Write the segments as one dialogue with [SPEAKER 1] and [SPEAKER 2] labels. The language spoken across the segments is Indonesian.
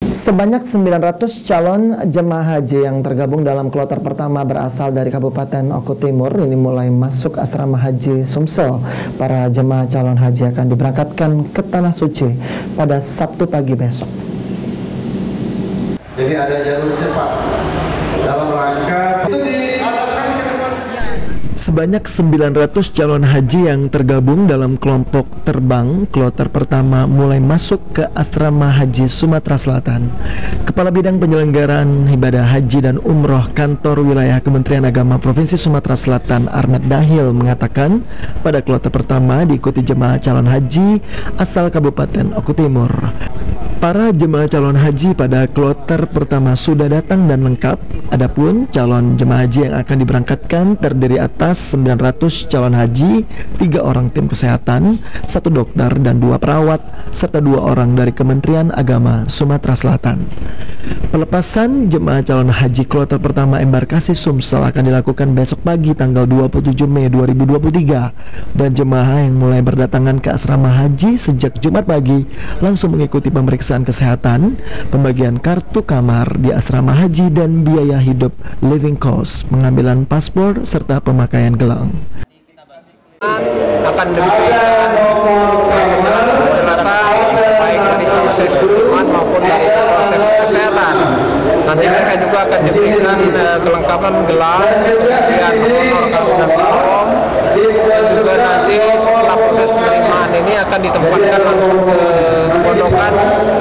[SPEAKER 1] Sebanyak 900 calon jemaah haji yang tergabung dalam kloter pertama berasal dari Kabupaten Oku Timur ini mulai masuk asrama haji Sumsel. Para jemaah calon haji akan diberangkatkan ke Tanah Suci pada Sabtu pagi besok.
[SPEAKER 2] Jadi ada jalur cepat dalam rangka itu diadakan ke depan.
[SPEAKER 1] Sebanyak 900 calon haji yang tergabung dalam kelompok terbang kloter pertama mulai masuk ke asrama haji Sumatera Selatan. Kepala Bidang Penyelenggaraan Ibadah Haji dan Umroh Kantor Wilayah Kementerian Agama Provinsi Sumatera Selatan Ahmad Dahil mengatakan pada kloter pertama diikuti jemaah calon haji asal Kabupaten Oku Timur. Para jemaah calon haji pada kloter pertama sudah datang dan lengkap. Adapun calon jemaah haji yang akan diberangkatkan terdiri atas 900 calon haji, 3 orang tim kesehatan, 1 dokter dan 2 perawat, serta 2 orang dari Kementerian Agama Sumatera Selatan. Pelepasan jemaah calon haji kloter pertama embarkasi Sumsel akan dilakukan besok pagi tanggal 27 Mei 2023 dan jemaah yang mulai berdatangan ke asrama haji sejak Jumat pagi langsung mengikuti pemeriksaan kesehatan, pembagian kartu kamar di asrama haji dan biaya hidup living cost, pengambilan paspor serta pemakaian gelang.
[SPEAKER 3] Akan diberikan penjelasan baik dari proses pengiriman maupun dari proses kesehatan. Nanti mereka juga akan diberikan kelengkapan gelang, kemudian honor dan parom, dan juga nanti setelah proses penerimaan ini akan ditempatkan langsung ke pondokan,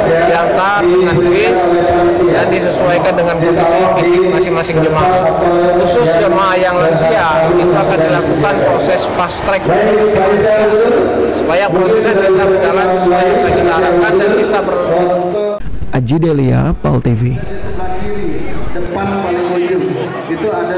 [SPEAKER 3] diantar dengan bis dan disesuaikan dengan kondisi fisik masing-masing jemaah. Khusus jemaah yang lansia itu akan dilakukan proses fast track supaya prosesnya bisa berjalan sesuai yang kita harapkan dan bisa
[SPEAKER 1] Aji Delia, PAL TV.
[SPEAKER 2] Depan paling ujung itu ada